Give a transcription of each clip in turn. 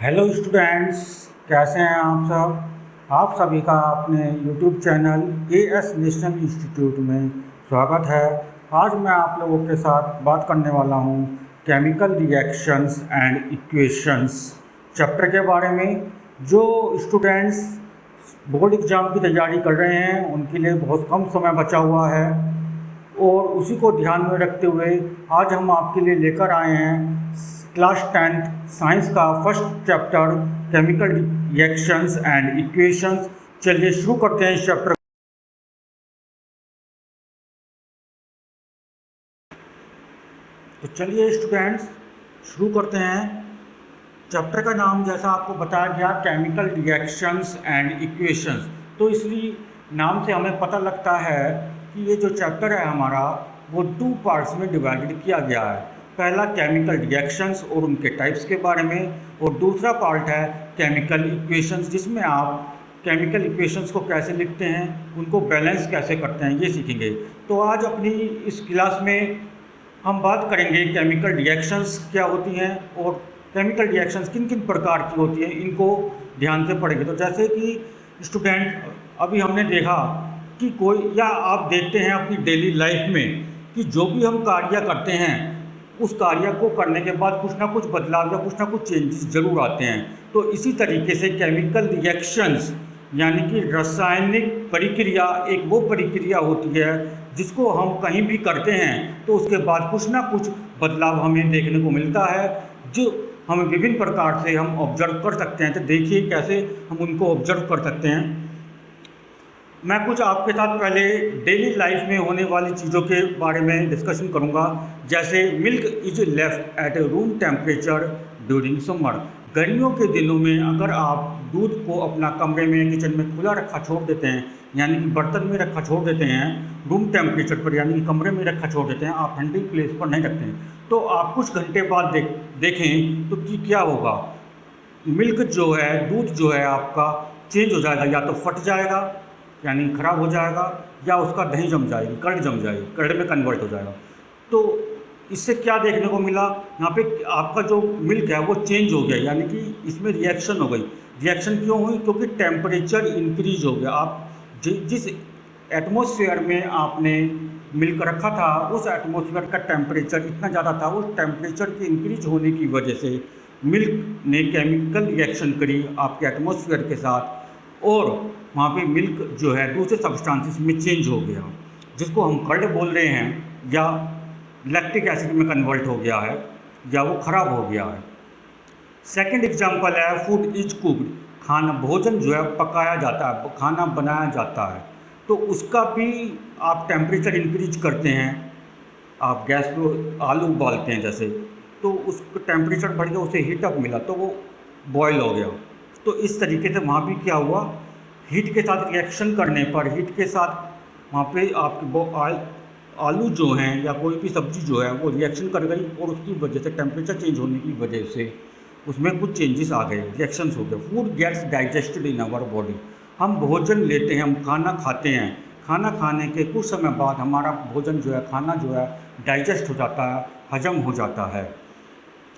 Hello students, कैसे हैं आप सब। आप सभी का अपने YouTube channel as national institute में स्वागत है। आज मैं आप लोगों के साथ बात करने वाला हूं chemical reactions and equations chapter के बारे में। जो स्टूडेंट्स बोर्ड एग्ज़ाम की तैयारी कर रहे हैं उनके लिए बहुत कम समय बचा हुआ है और उसी को ध्यान में रखते हुए आज हम आपके लिए लेकर आए हैं क्लास 10th साइंस का first chapter chemical reactions and equations. चलिए शुरू करते हैं इस चैप्टर। तो चलिए स्टूडेंट्स शुरू करते हैं। चैप्टर का नाम जैसा आपको बताया गया केमिकल रिएक्शंस एंड इक्वेशंस, तो इसलिए नाम से हमें पता लगता है कि ये जो चैप्टर है हमारा वो 2 पार्ट्स में डिवाइडेड किया गया है। पहला केमिकल रिएक्शंस और उनके टाइप्स के बारे में, और दूसरा पार्ट है केमिकल इक्वेशंस जिसमें आप केमिकल इक्वेशंस को कैसे लिखते हैं, उनको बैलेंस कैसे करते हैं, ये सीखेंगे। तो आज अपनी इस क्लास में हम बात करेंगे केमिकल रिएक्शंस क्या होती हैं और केमिकल रिएक्शंस किन किन प्रकार की होती हैं, इनको ध्यान से पढ़ेंगे। तो जैसे कि स्टूडेंट अभी हमने देखा कि कोई या आप देखते हैं अपनी डेली लाइफ में कि जो भी हम कार्य करते हैं उस कार्य को करने के बाद कुछ ना कुछ बदलाव या कुछ ना कुछ चेंजेस जरूर आते हैं। तो इसी तरीके से केमिकल रिएक्शंस यानी कि रासायनिक प्रक्रिया एक वो प्रक्रिया होती है जिसको हम कहीं भी करते हैं तो उसके बाद कुछ ना कुछ बदलाव हमें देखने को मिलता है, जो हम विभिन्न प्रकार से हम ऑब्जर्व कर सकते हैं। तो देखिए कैसे हम उनको ऑब्जर्व कर सकते हैं। मैं कुछ आपके साथ पहले डेली लाइफ में होने वाली चीज़ों के बारे में डिस्कशन करूंगा। जैसे milk is left at room temperature during summer. गर्मियों के दिनों में अगर आप दूध को अपना कमरे में किचन में खुला रखा छोड़ देते हैं, यानी कि बर्तन में रखा छोड़ देते हैं रूम टेम्परेचर पर, यानी कि कमरे में रखा छोड़ देते हैं, आप ठंडी प्लेस पर नहीं रखते हैं, तो आप कुछ घंटे बाद देखें तो क्या होगा। मिल्क जो है, दूध जो है आपका चेंज हो जाएगा, या तो फट जाएगा यानी ख़राब हो जाएगा, या उसका दही जम जाएगी, कर्ड जम जाएगी, कर्ड में कन्वर्ट हो जाएगा। तो इससे क्या देखने को मिला, यहाँ पे आपका जो मिल्क है वो चेंज हो गया, यानी कि इसमें रिएक्शन हो गई। रिएक्शन क्यों हुई? क्योंकि टेम्परेचर इंक्रीज हो गया। आप जिस एटमॉस्फेयर में आपने मिल्क रखा था उस एटमॉस्फेयर का टेम्परेचर इतना ज़्यादा था, उस टेम्परेचर के इंक्रीज होने की वजह से मिल्क ने केमिकल रिएक्शन करी आपके एटमॉस्फेयर के साथ, और वहाँ पे मिल्क जो है दूसरे सब्सटेंसेस में चेंज हो गया, जिसको हम कर्ड बोल रहे हैं, या लैक्टिक एसिड में कन्वर्ट हो गया है, या वो ख़राब हो गया है। सेकंड एग्जांपल है फूड इज कुक्ड। खाना, भोजन जो है पकाया जाता है, खाना बनाया जाता है, तो उसका भी आप टेम्परेचर इंक्रीज करते हैं। आप गैस पे आलू उबालते हैं जैसे, तो उसका टेम्परेचर बढ़ गया, उसे हीटअप मिला तो वो बॉयल हो गया। तो इस तरीके से वहाँ भी क्या हुआ, हीट के साथ रिएक्शन करने पर, हीट के साथ वहाँ पे आपके आलू जो हैं या कोई भी सब्जी जो है वो रिएक्शन कर गई, और उसकी वजह से टेम्परेचर चेंज होने की वजह से उसमें कुछ चेंजेस आ गए, रिएक्शंस हो गए। Food gets digested in our body. हम भोजन लेते हैं, हम खाना खाते हैं, खाना खाने के कुछ समय बाद हमारा भोजन जो है, खाना जो है डाइजेस्ट हो जाता है, हजम हो जाता है।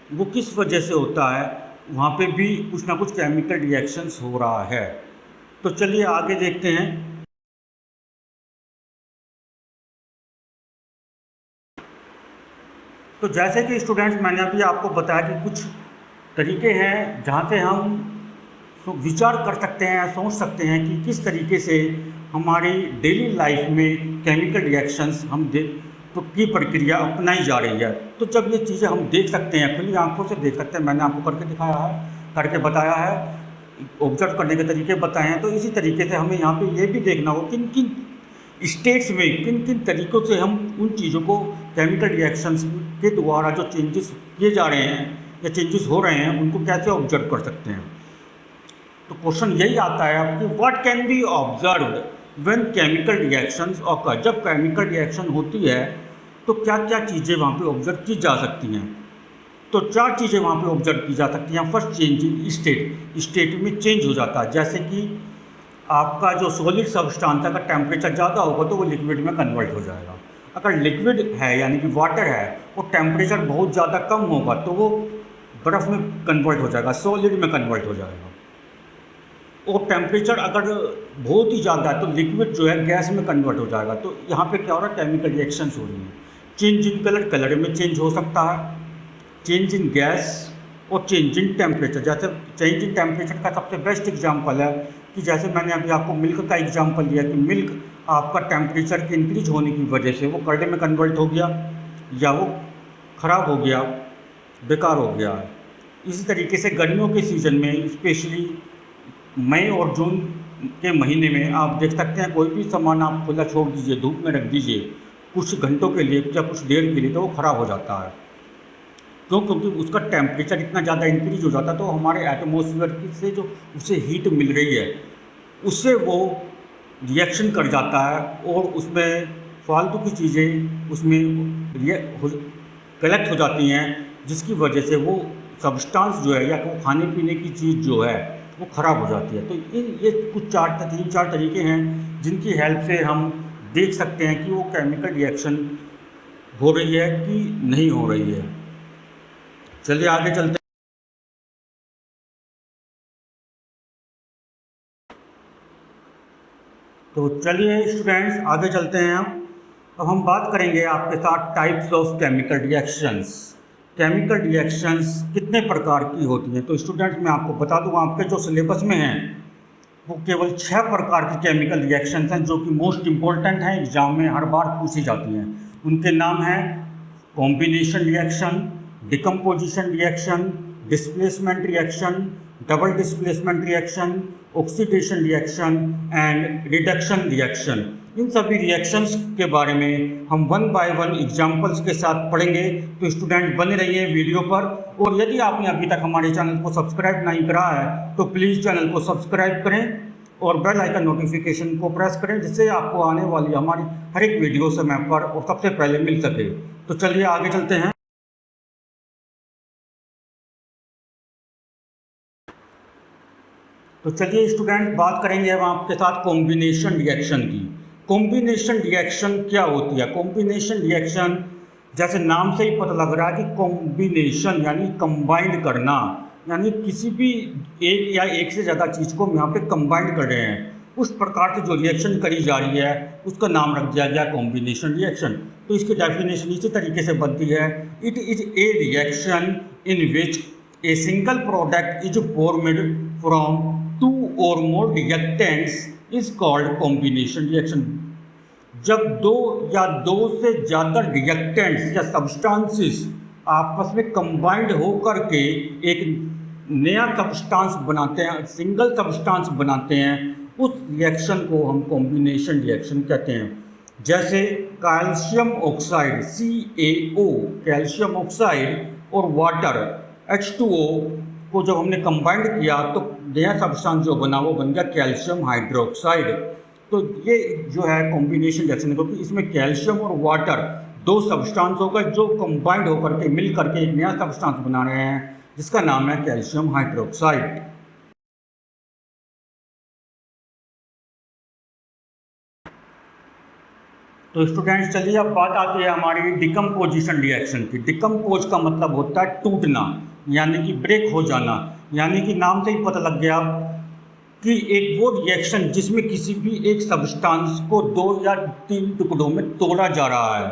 वो किस वजह से होता है, वहाँ पे भी कुछ ना कुछ केमिकल रिएक्शंस हो रहा है। तो चलिए आगे देखते हैं। तो जैसे कि स्टूडेंट्स मैंने अभी आपको बताया कि कुछ तरीके हैं जहाँ से हम विचार कर सकते हैं, सोच सकते हैं कि किस तरीके से हमारी डेली लाइफ में केमिकल रिएक्शंस हम तो की प्रक्रिया अपनाई जा रही है। तो जब ये चीज़ें हम देख सकते हैं, खुली आंखों से देख सकते हैं, मैंने आपको करके दिखाया है, करके बताया है, ऑब्जर्व करने के तरीके बताए हैं। तो इसी तरीके से हमें यहाँ पे ये भी देखना हो किन किन स्टेट्स में, किन किन तरीक़ों से हम उन चीज़ों को केमिकल रिएक्शंस के द्वारा जो चेंजेस किए जा रहे हैं या चेंजेस हो रहे हैं उनको कैसे ऑब्जर्व कर सकते हैं। तो क्वेश्चन यही आता है आपकी, what can be observed when chemical reactions occur. जब केमिकल रिएक्शन होती है तो क्या क्या चीज़ें वहाँ पे ऑब्जर्व की जा सकती हैं। तो 4 चीज़ें वहाँ पे ऑब्जर्व की जा सकती हैं। First, change in state. State में चेंज हो जाता है, जैसे कि आपका जो सॉलिड सब्सटेंस का टेम्परेचर ज़्यादा होगा तो वो लिक्विड में कन्वर्ट हो जाएगा। अगर लिक्विड है यानी कि वाटर है, वो टेम्परेचर बहुत ज़्यादा कम होगा तो वो बर्फ़ में कन्वर्ट हो जाएगा, सॉलिड में कन्वर्ट हो जाएगा। और टेम्परेचर अगर बहुत ही ज़्यादा है तो लिक्विड जो है गैस में कन्वर्ट हो जाएगा। तो यहाँ पे क्या हो रहा है, केमिकल रिएक्शंस हो रही हैं। चेंज इन कलर, कलर में चेंज हो सकता है, चेंज इन गैस और चेंज इन टेम्परेचर। जैसे चेंज इन टेम्परेचर का सबसे बेस्ट एग्जांपल है कि जैसे मैंने अभी आपको मिल्क का एग्जांपल दिया कि मिल्क आपका टेम्परेचर के इंक्रीज होने की वजह से वो कर्ड में कन्वर्ट हो गया या वो ख़राब हो गया, बेकार हो गया। इसी तरीके से गर्मियों के सीज़न में स्पेशली मई और जून के महीने में आप देख सकते हैं कोई भी सामान आप खुला छोड़ दीजिए, धूप में रख दीजिए कुछ घंटों के लिए या कुछ देर के लिए, तो वो ख़राब हो जाता है। क्यों? क्योंकि उसका टेम्परेचर इतना ज़्यादा इंक्रीज हो जाता है, तो हमारे एटमॉस्फेयर से जो उसे हीट मिल रही है उससे वो रिएक्शन कर जाता है और उसमें फालतू की चीज़ें उसमें कलेक्ट हो जाती हैं, जिसकी वजह से वो सब्सटेंस जो है या वो खाने पीने की चीज़ जो है वो ख़राब हो जाती है। तो ये कुछ तीन चार तरीके हैं जिनकी हेल्प से हम देख सकते हैं कि वो केमिकल रिएक्शन हो रही है कि नहीं हो रही है। चलिए आगे चलते हैं। तो चलिए स्टूडेंट्स आगे चलते हैं। अब हम बात करेंगे आपके साथ types of chemical reactions. Chemical reactions कितने प्रकार की होती हैं? तो स्टूडेंट्स मैं आपको बता दूं, आपके जो सिलेबस में हैं वो केवल 6 प्रकार की केमिकल रिएक्शंस हैं जो कि मोस्ट इम्पोर्टेंट हैं, एग्जाम में हर बार पूछी जाती हैं। उनके नाम हैं combination reaction, decomposition reaction, displacement reaction, double displacement reaction, oxidation reaction and reduction reaction. इन सभी रिएक्शंस के बारे में हम वन बाय वन एग्जाम्पल्स के साथ पढ़ेंगे। तो स्टूडेंट बने रहिए वीडियो पर। और यदि आपने अभी तक हमारे चैनल को सब्सक्राइब नहीं करा है तो प्लीज़ चैनल को सब्सक्राइब करें और बेल आइकन नोटिफिकेशन को प्रेस करें, जिससे आपको आने वाली हमारी हर एक वीडियो समय पर और सबसे पहले मिल सके। तो चलिए आगे चलते हैं। तो चलिए स्टूडेंट बात करेंगे अब आपके साथ कॉम्बिनेशन रिएक्शन की। कॉम्बिनेशन रिएक्शन क्या होती है? कॉम्बिनेशन रिएक्शन जैसे नाम से ही पता लग रहा है कि कॉम्बिनेशन यानी कंबाइंड करना, यानी किसी भी एक या एक से ज़्यादा चीज़ को हम यहाँ पे कंबाइंड कर रहे हैं, उस प्रकार से जो रिएक्शन करी जा रही है उसका नाम रख दिया गया कॉम्बिनेशन रिएक्शन। तो इसकी डेफिनेशन इसी तरीके से बनती है, it is a reaction in which a single product is formed from two or more reactants is called combination reaction. जब दो या दो से ज़्यादा रिएक्टेंट्स या सब्सटेंसेस आपस में कंबाइंड होकर के एक नया सब्सटेंस बनाते हैं, सिंगल सब्सटेंस बनाते हैं, उस रिएक्शन को हम कॉम्बिनेशन रिएक्शन कहते हैं। जैसे calcium oxide CaO, calcium oxide और वाटर H2O को जब हमने कंबाइंड किया तो नया सब्सटेंस जो बना वो बन गया कैल्शियम हाइड्रोक्साइड। तो ये जो है कॉम्बिनेशन रिएक्शन है, क्योंकि इसमें कैल्शियम और वाटर दो सब्सटेंस होगा जो कंबाइंड होकर के मिल करके एक नया सब्सटेंस बना रहे हैं जिसका नाम है कैल्शियम हाइड्रोक्साइड। तो स्टूडेंट्स चलिए अब बात आती है हमारी डिकम्पोजिशन रिएक्शन की। डिकम्पोज का मतलब होता है टूटना, यानी कि ब्रेक हो जाना, यानी कि नाम से ही पता लग गया कि एक वो रिएक्शन जिसमें किसी भी एक सब्सटेंस को 2 या 3 टुकड़ों में तोड़ा जा रहा है।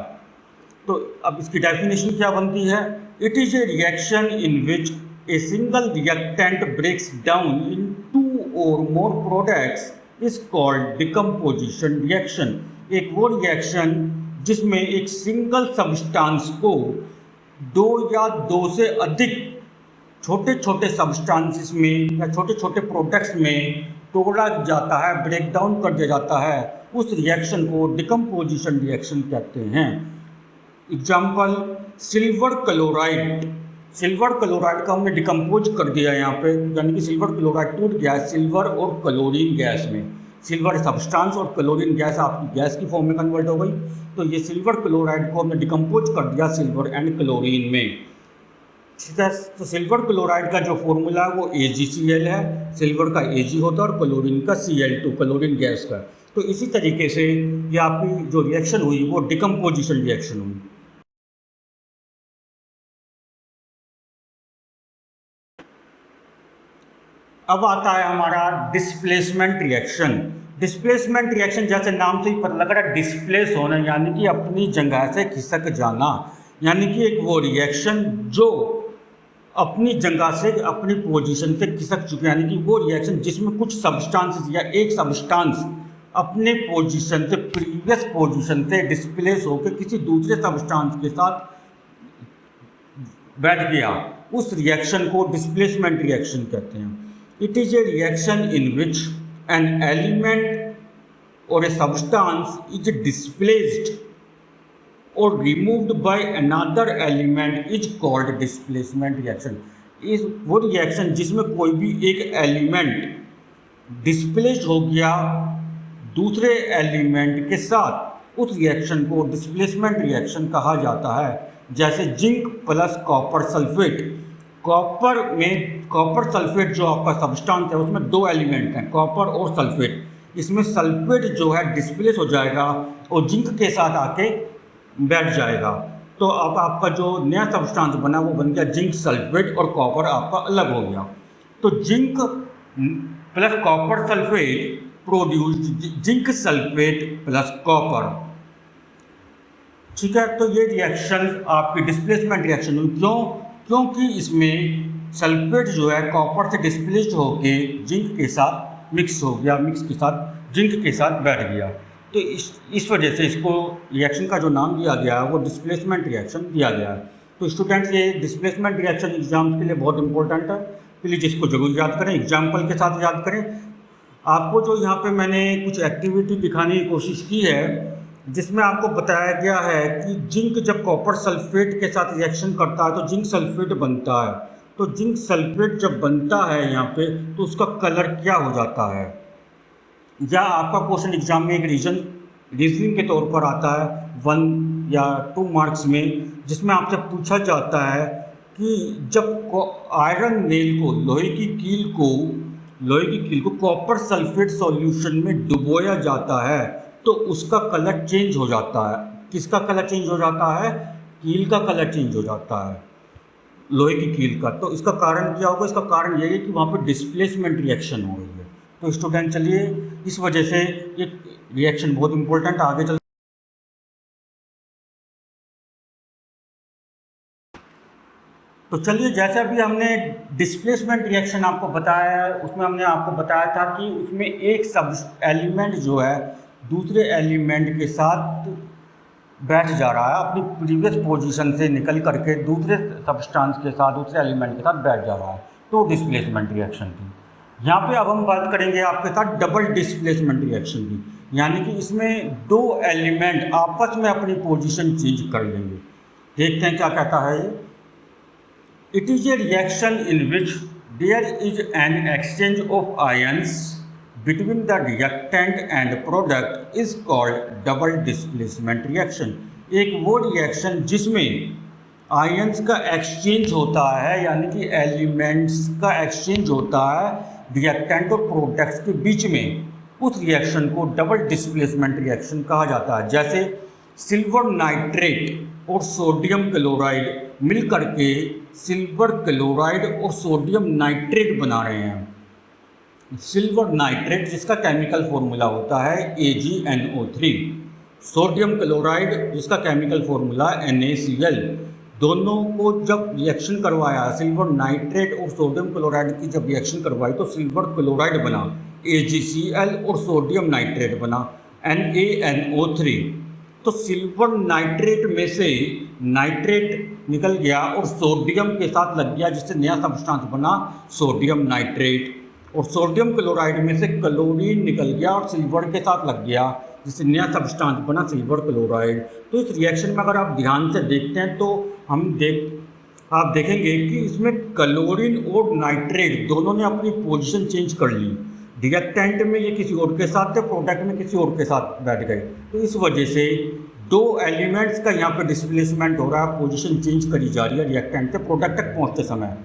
तो अब इसकी डेफिनेशन क्या बनती है? It is a reaction in which a single reactant breaks down in 2 और more products is called decomposition reaction. एक वो रिएक्शन जिसमें एक सिंगल सब्सटेंस को 2 या 2 से अधिक छोटे छोटे सब्सटेंसेस में या छोटे छोटे प्रोडक्ट्स में तोड़ा जाता है, ब्रेक डाउन कर दिया जाता है, उस रिएक्शन को डिकम्पोजिशन रिएक्शन कहते हैं। Example silver chloride. Silver chloride का हमने डिकम्पोज कर दिया यहाँ पे, यानी कि सिल्वर क्लोराइड टूट गया है सिल्वर और क्लोरीन गैस में। सिल्वर सब्सटेंस और क्लोरीन गैस आपकी गैस की फॉर्म में कन्वर्ट हो गई। तो ये सिल्वर क्लोराइड को हमने डिकम्पोज कर दिया सिल्वर एंड क्लोरीन में। ठीक है, तो सिल्वर क्लोराइड का जो फॉर्मूला है वो AgCl है, सिल्वर का Ag होता है और क्लोरीन का Cl2, क्लोरीन गैस का। तो इसी तरीके से ये आपकी जो रिएक्शन हुई वो डिकम्पोजिशन रिएक्शन हुई। अब आता है हमारा डिस्प्लेसमेंट रिएक्शन। डिस्प्लेसमेंट रिएक्शन जैसे नाम से ही पता लग रहा है, डिस्प्लेस होना यानी कि अपनी जगह से खिसक जाना, यानी कि एक वो रिएक्शन जो अपनी जगह से अपनी पोजीशन से खिसक चुके, यानी कि वो रिएक्शन जिसमें कुछ सब्सटेंसेस या एक सब्सटेंस अपने पोजीशन से प्रीवियस पोजीशन से डिस्प्लेस होकर किसी दूसरे सब्सटेंस के साथ बैठ गया, उस रिएक्शन को डिस्प्लेसमेंट रिएक्शन कहते हैं। It is a reaction in which an element और ए सब्सटेंस इज डिस्प्लेस्ड और removed by another element is called displacement reaction. इस वो रिएक्शन जिसमें कोई भी एक एलिमेंट डिस्प्लेस्ड हो गया दूसरे एलिमेंट के साथ, उस रिएक्शन को डिस्प्लेसमेंट रिएक्शन कहा जाता है। जैसे zinc plus copper sulphate. Copper sulphate जो आपका सब्सटेंस है उसमें दो एलिमेंट हैं, कॉपर और सल्फेट। इसमें सल्फेट जो है डिस्प्लेस हो जाएगा और जिंक के साथ आके बैठ जाएगा, तो अब आपका जो नया सब्सटेंस बना वो बन गया जिंक सल्फेट और कॉपर आपका अलग हो गया। तो zinc plus copper sulphate produced zinc sulphate plus copper. ठीक है, तो ये रिएक्शन आपकी डिस्प्लेसमेंट रिएक्शन हुई। क्योंकि इसमें सल्फेट जो है कॉपर से डिस्प्लेस्ड होके जिंक के साथ मिक्स हो गया, मिक्स के साथ जिंक के साथ बैठ गया। तो इस वजह से इसको रिएक्शन का जो नाम दिया गया है वो डिस्प्लेसमेंट रिएक्शन दिया गया है। तो स्टूडेंट्स, ये डिस्प्लेसमेंट रिएक्शन एग्जाम्स के लिए बहुत इंपॉर्टेंट है, प्लीज़ इसको जरूर याद करें, एग्जाम्पल के साथ याद करें। आपको जो यहाँ पे मैंने कुछ एक्टिविटी दिखाने की कोशिश की है जिसमें आपको बताया गया है कि जिंक जब कॉपर सल्फेट के साथ रिएक्शन करता है तो जिंक सल्फेट बनता है। तो जिंक सल्फेट जब बनता है यहाँ पे तो उसका कलर क्या हो जाता है, या आपका क्वेश्चन एग्जाम में एक रीजनिंग के तौर पर आता है 1 या 2 मार्क्स में, जिसमें आपसे पूछा जाता है कि जब आयरन नेल को लोहे की कील को कॉपर सल्फेट सॉल्यूशन में डुबोया जाता है तो उसका कलर चेंज हो जाता है। किसका कलर चेंज हो जाता है? कील का कलर चेंज हो जाता है, लोहे की कील का। तो इसका कारण क्या होगा? इसका कारण यही है कि वहाँ पर डिस्प्लेसमेंट रिएक्शन हो रही है। तो स्टूडेंट चलिए, इस वजह से ये रिएक्शन बहुत इंपॉर्टेंट आगे चल। तो चलिए, जैसे अभी हमने डिस्प्लेसमेंट रिएक्शन आपको बताया है, उसमें हमने आपको बताया था कि उसमें एक सब एलिमेंट जो है दूसरे एलिमेंट के साथ बैठ जा रहा है, अपनी प्रीवियस पोजीशन से निकल करके दूसरे सब्सटेंस के साथ, दूसरे एलिमेंट के साथ बैठ जा रहा है, तो डिस्प्लेसमेंट रिएक्शन थी। यहाँ पे अब हम बात करेंगे आपके साथ डबल डिस्प्लेसमेंट रिएक्शन की, यानी कि इसमें दो एलिमेंट आपस में अपनी पोजीशन चेंज कर लेंगे। देखते हैं क्या कहता है ये। It is a reaction in which there is an exchange of ions between the reactant and product is called double displacement reaction. एक वो रिएक्शन जिसमें आयंस का एक्सचेंज होता है, यानी कि एलिमेंट्स का एक्सचेंज होता है रिएक्टेंट और प्रोडक्ट्स के बीच में, उस रिएक्शन को डबल डिस्प्लेसमेंट रिएक्शन कहा जाता है। जैसे सिल्वर नाइट्रेट और सोडियम क्लोराइड मिल करके सिल्वर क्लोराइड और सोडियम नाइट्रेट बना रहे हैं। सिल्वर नाइट्रेट जिसका केमिकल फॉर्मूला होता है AgNO3, सोडियम क्लोराइड जिसका केमिकल फॉर्मूला NaCl। दोनों को जब रिएक्शन करवाया, सिल्वर नाइट्रेट और सोडियम क्लोराइड की जब रिएक्शन करवाई तो सिल्वर क्लोराइड बना AgCl और सोडियम नाइट्रेट बना NaNO3। तो सिल्वर नाइट्रेट में से नाइट्रेट निकल गया और सोडियम के साथ लग गया, जिससे नया सब्सटेंस बना सोडियम नाइट्रेट। और सोडियम क्लोराइड में से क्लोरीन निकल गया और सिल्वर के साथ लग गया, जिससे नया सब्सटेंस बना सिल्वर क्लोराइड। तो इस रिएक्शन में अगर आप ध्यान से देखते हैं तो आप देखेंगे कि इसमें क्लोरीन और नाइट्रेट दोनों ने अपनी पोजीशन चेंज कर ली। रिएक्टेंट में ये किसी और के साथ थे, प्रोडक्ट में किसी और के साथ बैठ गए। तो इस वजह से दो एलिमेंट्स का यहाँ पे डिस्प्लेसमेंट हो रहा है, पोजीशन चेंज करी जा रही है रिएक्टेंट से प्रोडक्ट तक पहुँचते समय।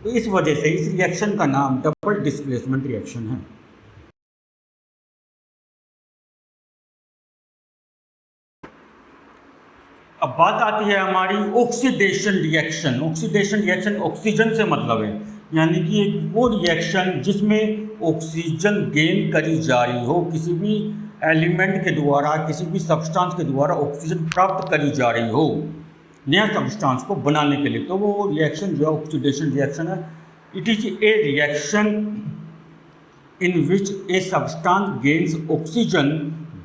तो इस वजह से इस रिएक्शन का नाम डबल डिस्प्लेसमेंट रिएक्शन है। अब बात आती है हमारी oxidation reaction. Oxidation reaction oxygen से मतलब है, यानी कि एक वो रिएक्शन जिसमें ऑक्सीजन गेन करी जा रही हो, किसी भी एलिमेंट के द्वारा, किसी भी सब्सटेंस के द्वारा ऑक्सीजन प्राप्त करी जा रही हो नया सब्सटेंस को बनाने के लिए, तो वो रिएक्शन जो है ऑक्सीडेशन रिएक्शन है। It is a reaction in which a substance gains oxygen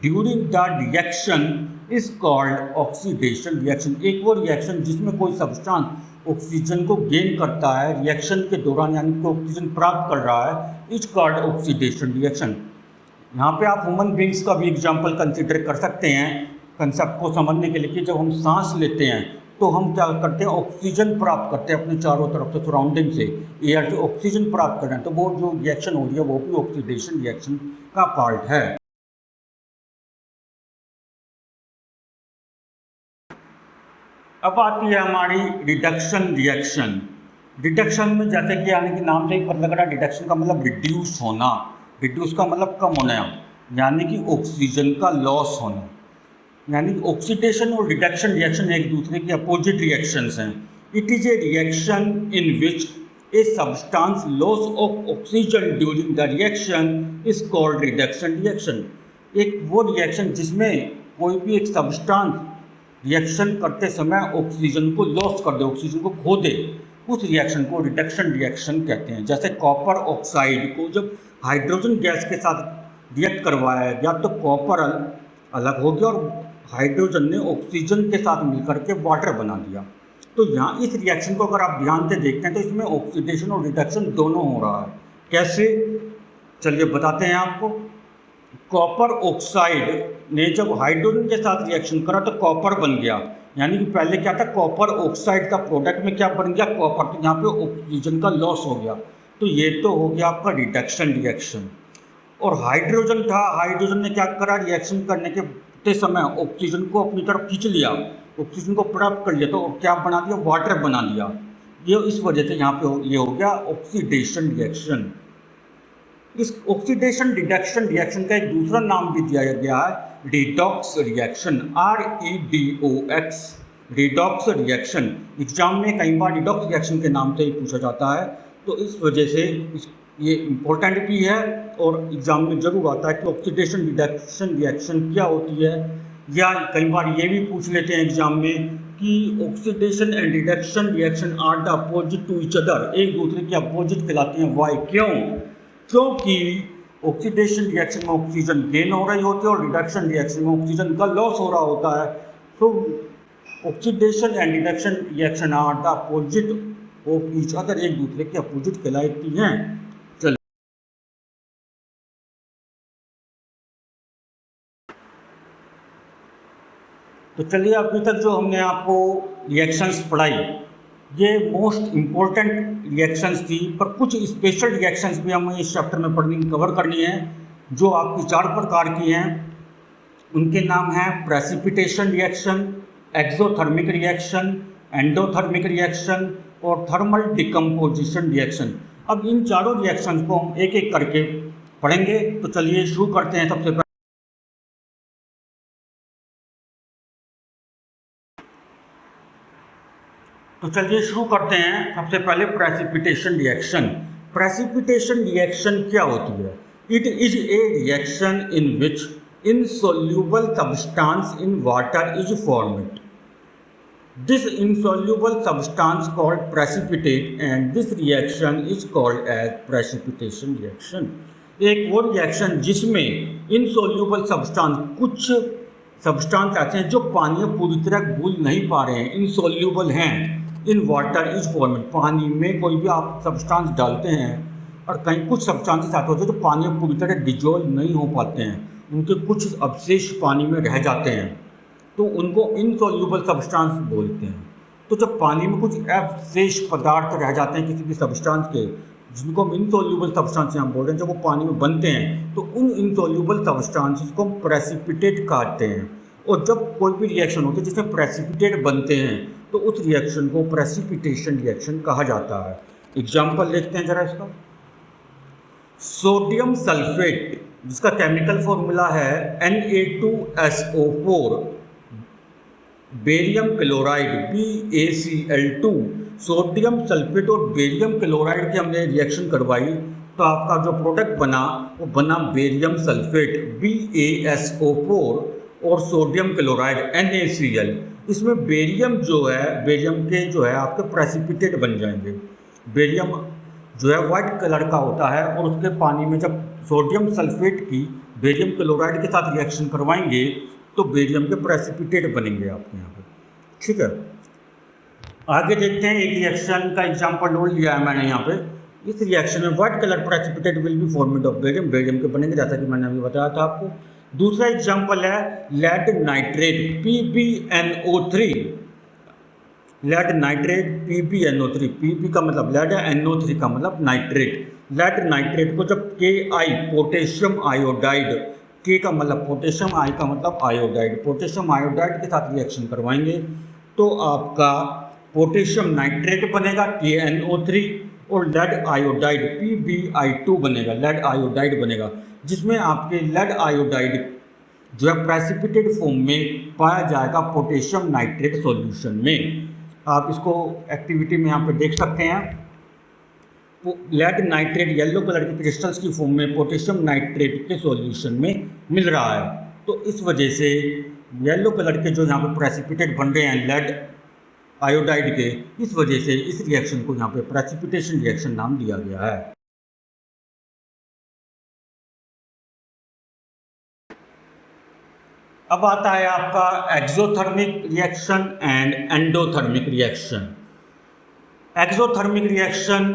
during the reaction is called oxidation reaction। एक वो रिएक्शन जिसमें कोई सब्सटेंस ऑक्सीजन को गेन करता है रिएक्शन के दौरान, यानी कि ऑक्सीजन प्राप्त कर रहा है, इज कॉल्ड ऑक्सीडेशन रिएक्शन। यहाँ पे आप ह्यूमन बींग्स का भी एग्जांपल कंसिडर कर सकते हैं कंसेप्ट को समझने के लिए, कि जब हम सांस लेते हैं तो हम क्या करते हैं, ऑक्सीजन प्राप्त करते हैं अपने चारों तरफ से, सराउंडिंग से, एयर से ऑक्सीजन प्राप्त कर रहे हैं, तो वो जो रिएक्शन हो रही है वो भी ऑक्सीडेशन रिएक्शन का पार्ट है। अब आती है हमारी रिडक्शन रिएक्शन। रिडक्शन में जैसे कि यानी कि नाम से ही पता लग रहा है, रिडक्शन का मतलब रिड्यूस होना, रिड्यूस का मतलब कम होना, यानी कि ऑक्सीजन का लॉस होना। यानी ऑक्सीडेशन और रिडक्शन रिएक्शन एक दूसरे के अपोजिट रिएक्शंस हैं। It is a reaction in which a substance loss of oxygen during the reaction is called reduction reaction. एक वो रिएक्शन जिसमें कोई भी एक सब्सटेंस रिएक्शन करते समय ऑक्सीजन को लॉस कर दे, ऑक्सीजन को खो दे, उस रिएक्शन को रिडक्शन रिएक्शन कहते हैं। जैसे कॉपर ऑक्साइड को जब हाइड्रोजन गैस के साथ रिएक्ट करवाया गया तो कॉपर अलग हो गया और हाइड्रोजन ने ऑक्सीजन के साथ मिलकर के वाटर बना दिया। तो यहाँ इस रिएक्शन को अगर आप ध्यान से देखते हैं तो इसमें ऑक्सीडेशन और रिडक्शन दोनों हो रहा है। कैसे, चलिए बताते हैं आपको। कॉपर ऑक्साइड ने जब हाइड्रोजन के साथ रिएक्शन करा तो कॉपर बन गया, यानी कि पहले क्या था, कॉपर ऑक्साइड का प्रोडक्ट में क्या बन गया, कॉपर। तो यहाँ पे ऑक्सीजन का लॉस हो गया, तो ये तो हो गया आपका रिडक्शन रिएक्शन। और हाइड्रोजन था, हाइड्रोजन ने क्या करा, रिएक्शन करने के समय ऑक्सीजन को अपनी तरफ खींच लिया, ऑक्सीजन को प्राप्त कर लिया, तो क्या बना दिया, वाटर बना दिया। ये इस वजह से यहाँ पे ये हो गया ऑक्सीडेशन रिएक्शन। इस ऑक्सीडेशन रिडक्शन रिएक्शन का एक दूसरा नाम भी दिया गया है, redox reaction, REDOX, redox reaction. Exam में कई बार रिडॉक्स रिएक्शन के नाम से ही पूछा जाता है, तो इस वजह से ये इम्पोर्टेंट भी है और एग्जाम में जरूर आता है कि ऑक्सीडेशन रिडक्शन रिएक्शन क्या होती है। या कई बार ये भी पूछ लेते हैं एग्जाम में कि oxidation and reduction reaction are the opposite to each other, एक दूसरे के अपोजिट कहलाते हैं। वाई, क्यों? क्योंकि ऑक्सीडेशन रिएक्शन में ऑक्सीजन गेन हो रही होती है और रिडक्शन रिएक्शन में ऑक्सीजन का लॉस हो रहा होता है। तो oxidation and reduction reaction are the opposite of each other, एक दूसरे के अपोजिट कहलाती हैं। तो चलिए, अभी तक जो हमने आपको रिएक्शंस पढ़ाई ये मोस्ट इम्पोर्टेंट रिएक्शंस थी, पर कुछ स्पेशल रिएक्शंस भी हमें इस चैप्टर में कवर करनी है, जो आपकी 4 प्रकार की हैं। उनके नाम हैं precipitation reaction, exothermic reaction, endothermic reaction और थर्मल डिकम्पोजिशन रिएक्शन। अब इन चारों रिएक्शंस को हम एक एक करके पढ़ेंगे। तो चलिए शुरू करते हैं। सबसे शुरू करते हैं सबसे पहले प्रेसिपिटेशन रिएक्शन। प्रेसिपिटेशन रिएक्शन क्या होती है? It is a reaction in which insoluble substance in water is formed. This insoluble substance called precipitate and this reaction is called as precipitation reaction. एक वो रिएक्शन जिसमें insoluble substance, कुछ substance ऐसे हैं जो पानी में पूरी तरह घुल नहीं पा रहे हैं, insoluble हैं, in water is formed, पानी में कोई भी आप सब्सटेंस डालते हैं और कहीं कुछ सब्सटेंसेस ऐसे होते हैं जो पानी में पूरी तरह डिजोल्व नहीं हो पाते हैं, उनके कुछ अवशेष पानी में रह जाते हैं, तो उनको इनसॉल्यूबल सब्सटेंस बोलते हैं। तो जब पानी में कुछ अवशेष पदार्थ रह जाते हैं किसी भी सब्सटेंस के, जिनको हम इनसॉल्यूबल सब्सटेंस यहाँ बोल रहे हैं, जब वो पानी में बनते हैं तो उन इनसॉल्यूबल सब्सटेंसेस को हम प्रेसिपिटेट कहते हैं। और जब कोई भी रिएक्शन होती है जिसमें प्रेसिपिटेट बनते हैं तो उस रिएक्शन को प्रेसिपिटेशन रिएक्शन कहा जाता है। एग्जाम्पल देखते हैं जरा इसका। सोडियम सल्फेट, जिसका केमिकल फॉर्मूला है Na2SO4, barium chloride BaCl2, sodium sulphate और बेरियम क्लोराइड की हमने रिएक्शन करवाई, तो आपका जो प्रोडक्ट बना वो बना बेरियम सल्फेट BaSO4 और सोडियम क्लोराइड NaCl। इसमें बेरियम जो है, बेरियम के जो है आपके प्रेसिपिटेट बन जाएंगे। बेरियम जो है वाइट कलर का होता है और उसके पानी में जब सोडियम सल्फेट की बेरियम क्लोराइड के साथ रिएक्शन करवाएंगे तो बेरियम के प्रेसिपिटेट बनेंगे आपके यहाँ पे। ठीक है, आगे देखते हैं। एक रिएक्शन का एग्जांपल लोड लिया है मैंने यहाँ पे। इस रिएक्शन में white colour precipitate will be formed of barium, barium के बनेंगे, जैसा कि मैंने अभी बताया था आपको। दूसरा एग्जांपल है lead nitrate PbNO3। Lead nitrate PbNO3, Pb का मतलब लेड है, NO3 का मतलब नाइट्रेट। लेड नाइट्रेट को जब Ki पोटेशियम आयोडाइड, K का मतलब पोटेशियम, I का मतलब आयोडाइड, पोटेशियम आयोडाइड के साथ रिएक्शन करवाएंगे तो आपका पोटेशियम नाइट्रेट बनेगा KNO3 और लेड आयोडाइड PbI2 बनेगा, लेड आयोडाइड बनेगा, जिसमें आपके लेड आयोडाइड जो है प्रेसिपिटेट फॉर्म में पाया जाएगा पोटेशियम नाइट्रेट सॉल्यूशन में। आप इसको एक्टिविटी में यहाँ पे देख सकते हैं। लेड नाइट्रेट येलो कलर के क्रिस्टल्स की फॉर्म में पोटेशियम नाइट्रेट के सॉल्यूशन में मिल रहा है, तो इस वजह से येलो कलर के जो यहाँ पे प्रेसिपिटेट बन रहे हैं लेड आयोडाइड के, इस वजह से इस रिएक्शन को यहाँ पे प्रेसिपिटेशन रिएक्शन नाम दिया गया है। अब आता है आपका exothermic reaction and endothermic reaction. Exothermic reaction,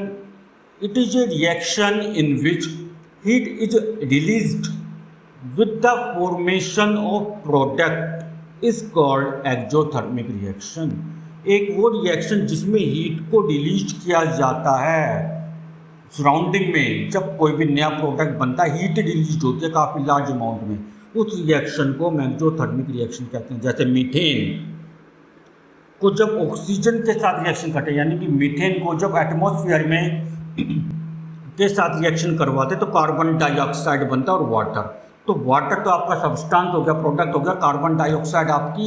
it is a reaction in which heat is released with the formation of product is called exothermic reaction. एक वो रिएक्शन जिसमें हीट को रिलीज किया जाता है सराउंडिंग में। जब कोई भी नया प्रोडक्ट बनता है हीट रिलीज होती है काफ़ी लार्ज अमाउंट में, उस रिएक्शन को हम एक्सोथर्मिक रिएक्शन कहते हैं। जैसे मीथेन को जब ऑक्सीजन के साथ रिएक्शन करते हैं, यानी कि मीथेन को जब एटमॉस्फेयर में के साथ रिएक्शन करवाते तो कार्बन डाइऑक्साइड बनता है और वाटर। तो वाटर तो आपका सब्सटेंस हो गया, प्रोडक्ट हो गया। कार्बन डाइऑक्साइड आपकी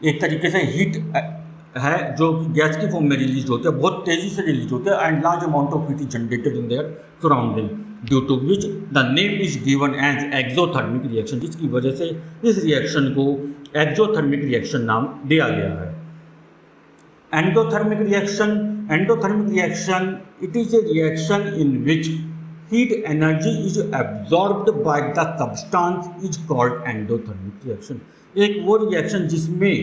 एक तरीके से हीट है जो गैस की फॉर्म में रिलीज होते हैं, बहुत तेज़ी से रिलीज होते हैं, and large amount of heat is generated in their surrounding, due to which the name is given as exothermic reaction, जिसकी वजह से इस रिएक्शन को एक्सोथर्मिक रिएक्शन नाम दिया गया है। Endothermic reaction, endothermic reaction it is a reaction in which heat energy is absorbed by the substance is called endothermic reaction. एक वो रिएक्शन जिसमें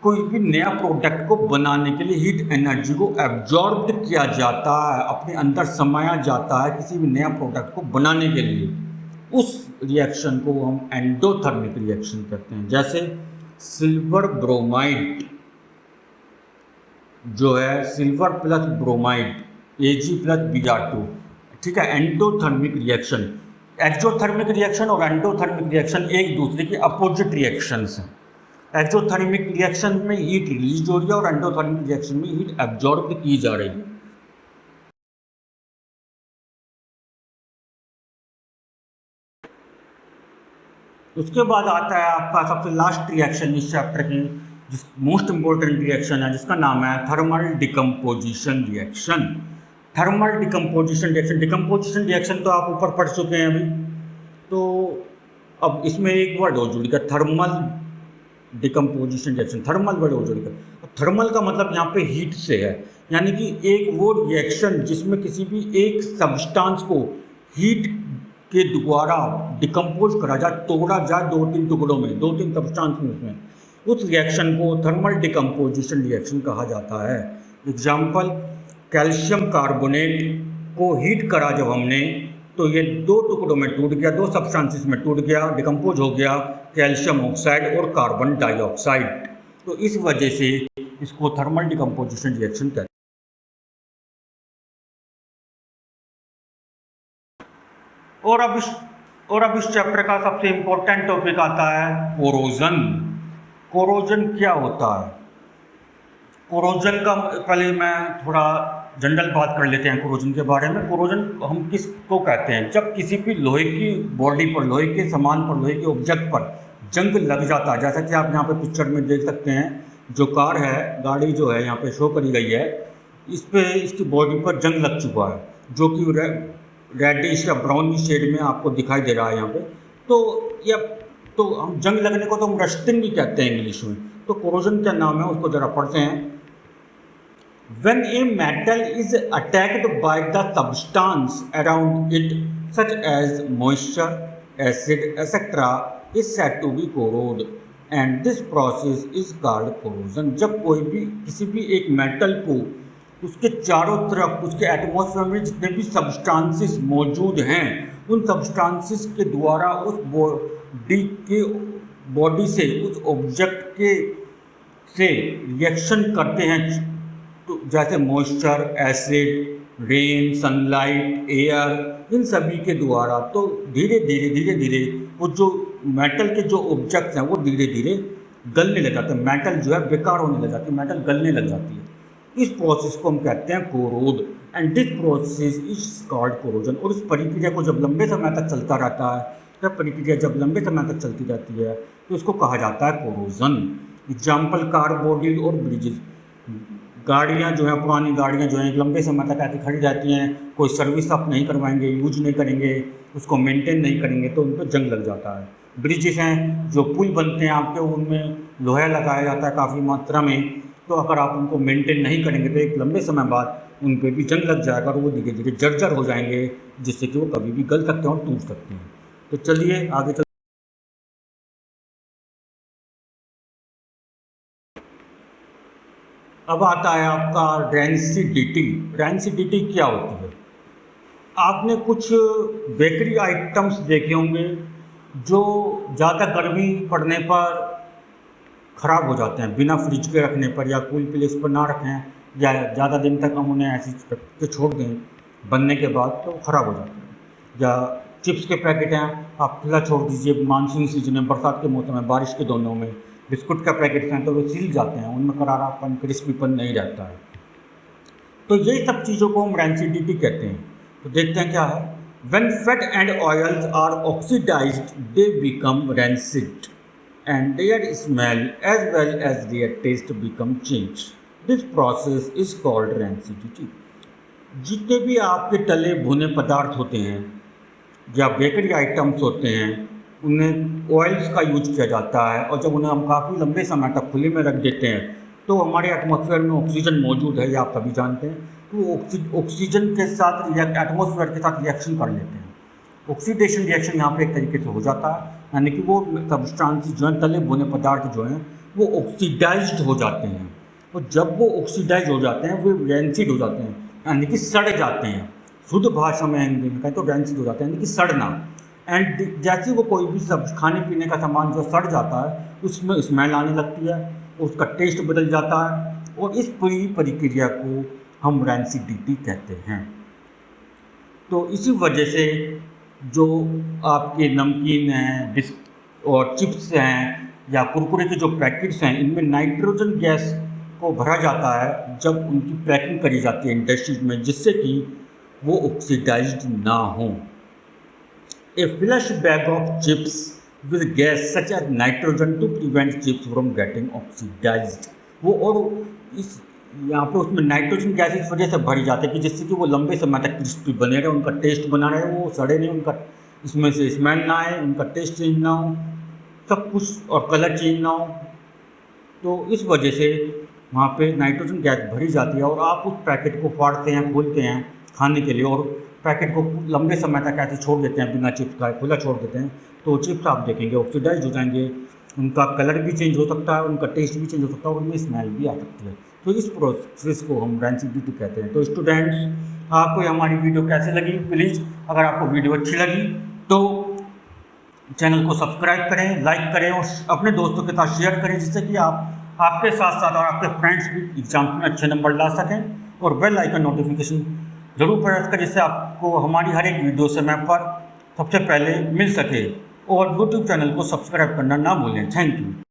कोई भी नया प्रोडक्ट को बनाने के लिए हीट एनर्जी को एब्जॉर्ब किया जाता है, अपने अंदर समाया जाता है किसी भी नया प्रोडक्ट को बनाने के लिए, उस रिएक्शन को हम एंडोथर्मिक रिएक्शन कहते हैं। जैसे सिल्वर ब्रोमाइड जो है, silver plus bromide Ag plus Br2, ठीक है, एंडोथर्मिक रिएक्शन। एक्सोथर्मिक रिएक्शन और एंडोथर्मिक रिएक्शन एक दूसरे के अपोजिट रिएक्शंस हैं। एक्सोथर्मिक रिएक्शन में हीट रिलीज हो रही है और एंडोथर्मिक रिएक्शन में हीट एब्जॉर्ब की जा रही है। उसके बाद आता है आपका सबसे लास्ट रिएक्शन इस चैप्टर की, जिस मोस्ट इंपॉर्टेंट रिएक्शन है, जिसका नाम है thermal decomposition reaction. Thermal decomposition reaction, decomposition reaction तो आप ऊपर पढ़ चुके हैं अभी, तो अब इसमें एक वर्ड और जुड़ गया, thermal decomposition reaction. Thermal word और जुड़ गया। थर्मल का मतलब यहाँ पे हीट से है, यानी कि एक वो रिएक्शन जिसमें किसी भी एक सब्सटेंस को हीट के द्वारा डिकम्पोज करा जाए, तोड़ा जाए दो तीन टुकड़ों में, दो तीन सब्सटेंस में, उसमें उस रिएक्शन को थर्मल डिकम्पोजिशन रिएक्शन कहा जाता है। एग्जाम्पल, कैल्शियम कार्बोनेट को हीट करा जब हमने, तो ये दो टुकड़ों में टूट गया, दो सब्सटेंसेस में टूट गया, डिकम्पोज हो गया, कैल्शियम ऑक्साइड और कार्बन डाइऑक्साइड। तो इस वजह से इसको थर्मल डिकम्पोजिशन रिएक्शन कहते हैं। और अब इस चैप्टर का सबसे इम्पोर्टेंट टॉपिक आता है कोरोजन। कोरोजन क्या होता है? कोरोजन का पहले मैं थोड़ा जनरल बात कर लेते हैं कोरोजन के बारे में। कोरोजन हम किसको कहते हैं? जब किसी भी लोहे की बॉडी पर, लोहे के सामान पर, लोहे के ऑब्जेक्ट पर जंग लग जाता है, जैसा कि आप यहाँ पे पिक्चर में देख सकते हैं, जो कार है, गाड़ी जो है यहाँ पे शो करी गई है, इस पे इसकी बॉडी पर जंग लग चुका है, जो कि रेडिश या ब्राउन शेड में आपको दिखाई दे रहा है यहाँ पे। तो या तो हम जंग लगने को तो हम रस्टिंग भी कहते हैं इंग्लिश में। तो कोरोजन क्या नाम है उसको ज़रा पढ़ते हैं। When a metal is attacked by the substance around it, such as moisture, acid, etc., is said to be corrode, and this process is called corrosion. जब कोई भी किसी भी एक मेटल को उसके चारों तरफ उसके एटमॉस्फेयर में जितने भी सब्सटेंसेस मौजूद हैं, उन सब्सटेंसेस के द्वारा उस बॉडी से उस ऑब्जेक्ट के से रिएक्शन करते हैं, तो जैसे moisture, acid, rain, sunlight, air, इन सभी के द्वारा तो धीरे धीरे वो जो मेटल के जो ऑब्जेक्ट्स हैं वो धीरे धीरे गलने लग जाते हैं। मेटल जो है बेकार होने लग जाती है, मेटल गलने लग जाती है। इस प्रोसेस को हम कहते हैं corrode, and this process is called corrosion. और इस प्रक्रिया को जब लंबे समय तक चलता रहता है, जब प्रक्रिया जब लंबे समय तक चलती रहती है तो इसको कहा जाता है कोरोजन। एग्जाम्पल कार बॉडी और ब्रिजेस। गाड़ियाँ जो हैं, पुरानी गाड़ियाँ जो हैं एक लंबे समय तक आके खड़ी रहती हैं, कोई सर्विस आप नहीं करवाएंगे, यूज नहीं करेंगे, उसको मेंटेन नहीं करेंगे तो उन पर जंग लग जाता है। ब्रिजेस हैं, जो पुल बनते हैं आपके, उनमें लोहा लगाया जाता है काफ़ी मात्रा में, तो अगर आप उनको मेंटेन नहीं करेंगे तो एक लंबे समय बाद उन पर भी जंग लग जाएगा और वो धीरे धीरे जर्जर हो जाएंगे, जिससे कि वो कभी भी गल सकते हैं और टूट सकते हैं। तो चलिए आगे चल। अब आता है आपका रेंसिडिटी। रेंसिडिटी क्या होती है? आपने कुछ बेकरी आइटम्स देखे होंगे जो ज़्यादा गर्मी पड़ने पर ख़राब हो जाते हैं, बिना फ्रिज के रखने पर या कूल प्लेस पर ना रखें या ज़्यादा दिन तक हम उन्हें ऐसे रख के छोड़ दें बनने के बाद तो ख़राब हो जाते हैं। या चिप्स के पैकेट हैं, आप खुला छोड़ दीजिए, मानसून सीजन में, बरसात के मौसम में, बारिश के दोनों में। बिस्कुट का पैकेट हैं तो वे सील जाते हैं, उनमें करारापन, क्रिस्पीपन नहीं रहता है। तो यही सब चीज़ों को हम रेंसिडिटी कहते हैं। तो देखते हैं क्या है। When fat and oils are oxidized, they become rancid, and their smell as well as their taste become changed. This process is called rancidity. जितने भी आपके तले भुने पदार्थ होते हैं या बेकरी आइटम्स होते हैं, उन्हें ऑयल्स का यूज किया जाता है, और जब उन्हें हम काफ़ी लंबे समय तक खुले में रख देते हैं तो हमारे एटमॉस्फेयर में ऑक्सीजन मौजूद है, ये आप सभी जानते हैं, तो ऑक्सीजन के साथ एटमॉस्फेयर के साथ रिएक्शन कर लेते हैं। ऑक्सीडेशन रिएक्शन यहाँ पे एक तरीके से हो जाता है, यानी कि वो सब्सटेंस जो हैं, तले भुने पदार्थ जो हैं वो ऑक्सीडाइज्ड हो जाते हैं, और जब वो ऑक्सीडाइज हो जाते हैं वो रेंसिड हो जाते हैं, यानी कि सड़ जाते हैं। शुद्ध भाषा में हिंदी में कहें तो रेंसिड हो जाते हैं, यानी कि सड़ना। एंड जैसे वो कोई भी सब खाने पीने का सामान जो सड़ जाता है उसमें स्मेल आने लगती है, उसका टेस्ट बदल जाता है, और इस पूरी प्रक्रिया को हम रेंसिडिटी कहते हैं। तो इसी वजह से जो आपके नमकीन हैं और चिप्स हैं या कुरकुरे के जो पैकेट्स हैं, इनमें नाइट्रोजन गैस को भरा जाता है जब उनकी पैकिंग करी जाती है इंडस्ट्रीज में, जिससे कि वो ऑक्सीडाइज्ड ना हो। A flush bag of chips with gas such as nitrogen to prevent chips from getting oxidized. वो और इस यहाँ पे उसमें नाइट्रोजन गैस इस वजह से भरी जाती है कि जिससे कि वो लंबे समय तक क्रिस्पी बने रहे, उनका टेस्ट बना रहे, वो सड़े नहीं, उनका इसमें से स्मेल ना आए, उनका टेस्ट चेंज ना हो, सब कुछ, और कलर चेंज ना हो। तो इस वजह से वहाँ पे नाइट्रोजन गैस भरी जाती है, और आप उस पैकेट को फाड़ते हैं, खोलते हैं खाने के लिए, और पैकेट को लंबे समय तक ऐसे छोड़ देते हैं बिना चिप्स का, खुला छोड़ देते हैं, तो चिप्स आप देखेंगे ऑक्सीडाइज हो जाएंगे, उनका कलर भी चेंज हो सकता है, उनका टेस्ट भी चेंज हो सकता है, और उनमें स्मेल भी आ सकती है। तो इस प्रोसेस को हम रेंसिडिटी कहते हैं। तो स्टूडेंट्स, आपको हमारी वीडियो कैसे लगी? प्लीज़ अगर आपको वीडियो अच्छी लगी तो चैनल को सब्सक्राइब करें, लाइक करें और अपने दोस्तों के साथ शेयर करें, जिससे कि आपके साथ साथ और आपके फ्रेंड्स भी एग्जाम में अच्छे नंबर ला सकें, और बेल आइकन नोटिफिकेशन जरूर प्रेस करें, जिससे आपको हमारी हर एक वीडियो समय पर सबसे पहले मिल सके, और यूट्यूब चैनल को सब्सक्राइब करना ना भूलें। Thank you.